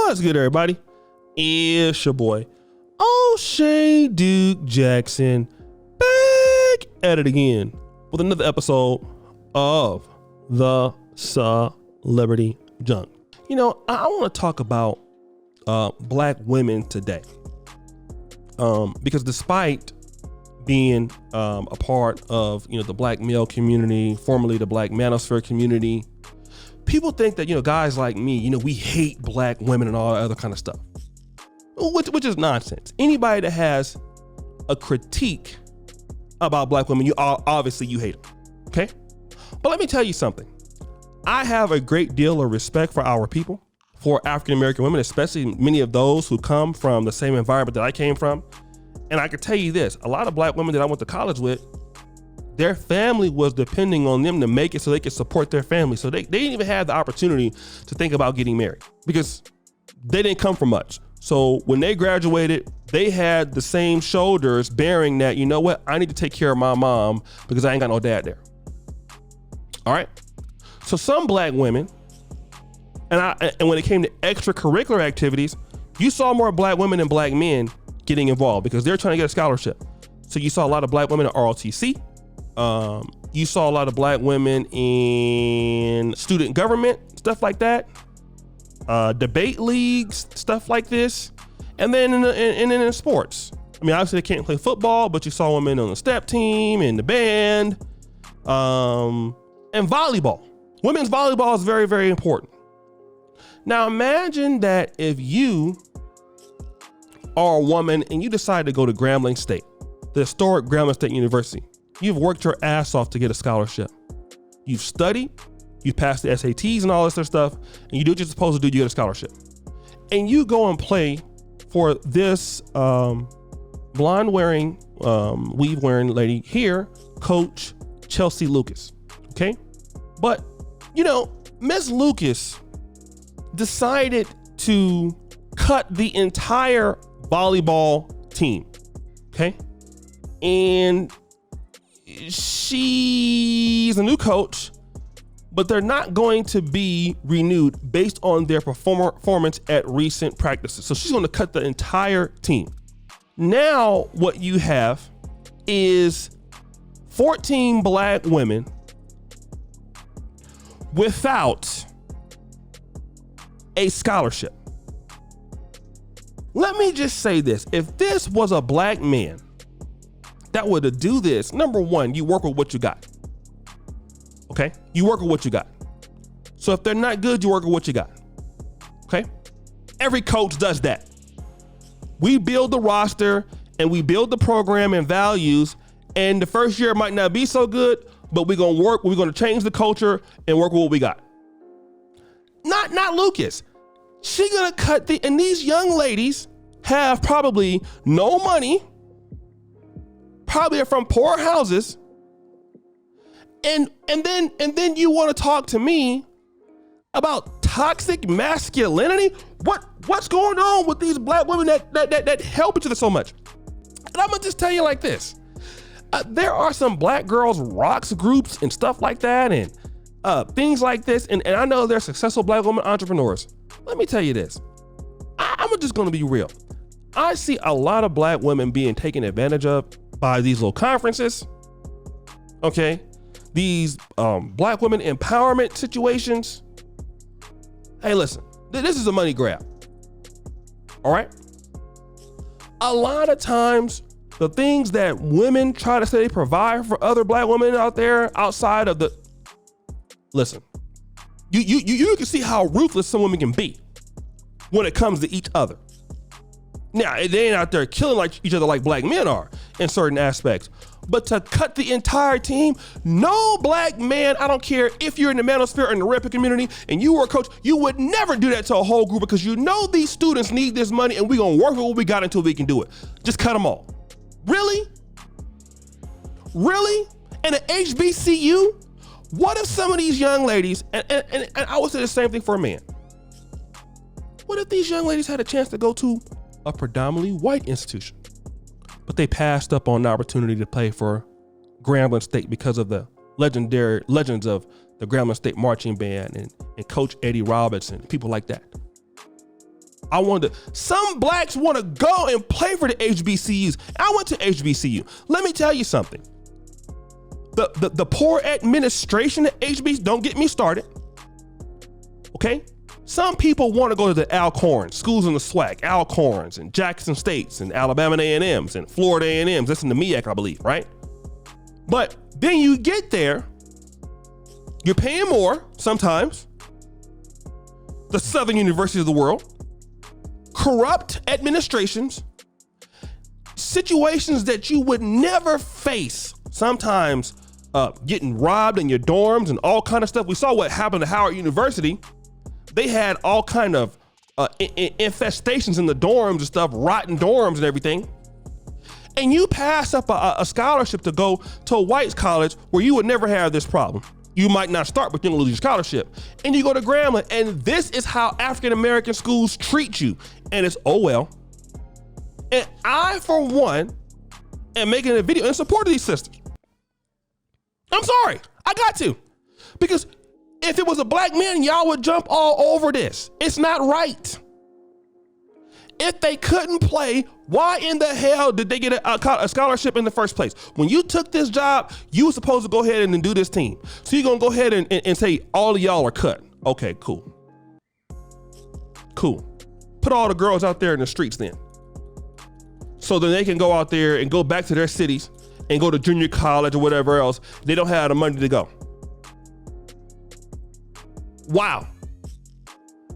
What's good, everybody? It's your boy, O'Shea Duke Jackson, back at it again with another episode of the Celebrity Junk. You know, I want to talk about black women today, because despite being a part of the black male community, formerly the black manosphere community, people think that guys like me, we hate black women and all that other kind of stuff, which is nonsense. Anybody that has a critique about black women, obviously you hate them. Okay, but let me tell you something. I have a great deal of respect for our people, for African American women, especially many of those who come from the same environment that I came from. And I can tell you this, a lot of black women that I went to college with, their family was depending on them to make it so they could support their family. So they didn't even have the opportunity to think about getting married because they didn't come from much. So when they graduated, they had the same shoulders bearing that, I need to take care of my mom because I ain't got no dad there. All right. So some black women, and when it came to extracurricular activities, you saw more black women than black men getting involved because they're trying to get a scholarship. So you saw a lot of black women at ROTC. You saw a lot of black women in student government, stuff like that, debate leagues, stuff like this, and then in sports. I mean, obviously they can't play football, but you saw women on the step team and the band, and volleyball. Women's volleyball is very, very important. Now imagine that if you are a woman and you decide to go to Grambling State, the historic Grambling State University. You've worked your ass off to get a scholarship. You've studied, you've passed the SATs and all this other stuff, and you do what you're supposed to do, you get a scholarship. And you go and play for this blonde wearing, weave wearing lady here, Coach Chelsey Lucas, okay? But, Miss Lucas decided to cut the entire volleyball team, okay? And she's a new coach, but they're not going to be renewed based on their performance at recent practices. So she's going to cut the entire team. Now what you have is 14 black women without a scholarship. Let me just say this. If this was a black man that were to do this, number one, you work with what you got. Okay? You work with what you got. So if they're not good, you work with what you got. Okay? Every coach does that. We build the roster and we build the program and values, and the first year might not be so good, but we're going to change the culture and work with what we got. Not Lucas. She gonna cut and these young ladies have probably no money, probably are from poor houses, and then you want to talk to me about toxic masculinity? What's going on with these black women that help each other so much? And I'm gonna just tell you like this. There are some black girls rocks groups and stuff like that, and things like this, and I know they're successful black women entrepreneurs. Let me tell you this. I'm just going to be real. I see a lot of black women being taken advantage of by these little conferences. Okay. These black women empowerment situations. Hey, listen, this is a money grab. All right. A lot of times the things that women try to say they provide for other black women out there outside of listen, you can see how ruthless some women can be when it comes to each other. Now, they ain't out there killing like each other like black men are in certain aspects, but to cut the entire team, no black man, I don't care if you're in the manosphere or in the rep community and you were a coach, you would never do that to a whole group because these students need this money and we're going to work with what we got until we can do it. Just cut them all. Really? Really? And an HBCU? What if some of these young ladies, and I would say the same thing for a man. What if these young ladies had a chance to go to a predominantly white institution, but they passed up on the opportunity to play for Grambling State because of the legends of the Grambling State marching band and Coach Eddie Robinson, people like that? Some blacks want to go and play for the HBCUs. I went to HBCU. Let me tell you something. The poor administration at HBCU, don't get me started. Okay? Some people want to go to the Alcorns, schools in the SWAC, Alcorns and Jackson States and Alabama A&Ms and Florida A&Ms. That's in the MEAC, I believe, right? But then you get there, you're paying more sometimes. The Southern University of the world, corrupt administrations, situations that you would never face. Sometimes getting robbed in your dorms and all kind of stuff. We saw what happened to Howard University. They had all kind of infestations in the dorms and stuff, rotten dorms and everything. And you pass up a scholarship to go to a white college where you would never have this problem. You might not start, but you're gonna lose your scholarship. And you go to Grambling, and this is how African-American schools treat you. And it's, oh well. And I, for one, am making a video in support of these sisters. I'm sorry, I got to. Because if it was a black man, y'all would jump all over this. It's not right. If they couldn't play, why in the hell did they get a scholarship in the first place? When you took this job, you were supposed to go ahead and do this team. So you're gonna go ahead and say all of y'all are cut. Okay, cool. Cool. Put all the girls out there in the streets then. So then they can go out there and go back to their cities and go to junior college or whatever else. They don't have the money to go. Wow.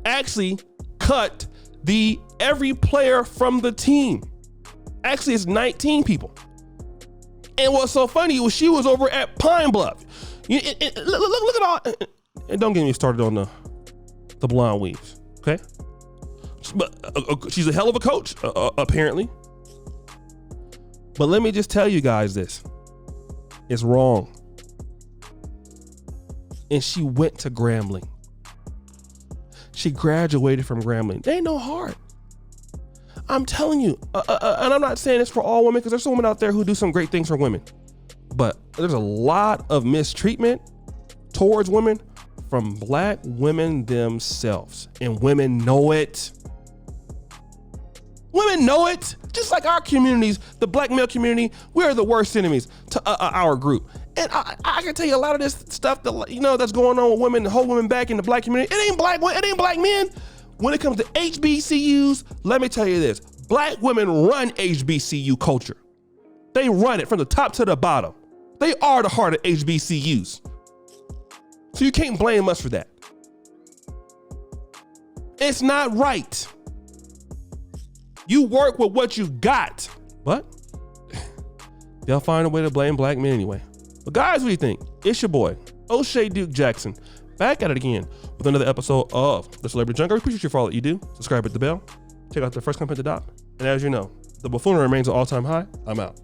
Actually cut every player from the team. Actually, it's 19 people. And what's so funny was she was over at Pine Bluff. Look at all, and don't get me started on the blonde weaves, okay? But she's a hell of a coach, apparently. But let me just tell you guys this. It's wrong. And she went to Grambling. She graduated from Grambling. They ain't no heart. I'm telling you, and I'm not saying this for all women, because there's some women out there who do some great things for women. But there's a lot of mistreatment towards women from black women themselves. And women know it. Women know it. Just like our communities, the black male community, we're the worst enemies to our group. And I can tell you a lot of this stuff that, that's going on with women, the whole women back in the black community. It ain't black men. When it comes to HBCUs, let me tell you this. Black women run HBCU culture. They run it from the top to the bottom. They are the heart of HBCUs. So you can't blame us for that. It's not right. You work with what you got. But they'll find a way to blame black men anyway. But guys, what do you think? It's your boy, O'Shea Duke Jackson, back at it again with another episode of The Celebrity Jungle. I appreciate you for all that you do. Subscribe, hit the bell. Check out the first comment at the dot. And as you know, the buffoonery remains an all-time high. I'm out.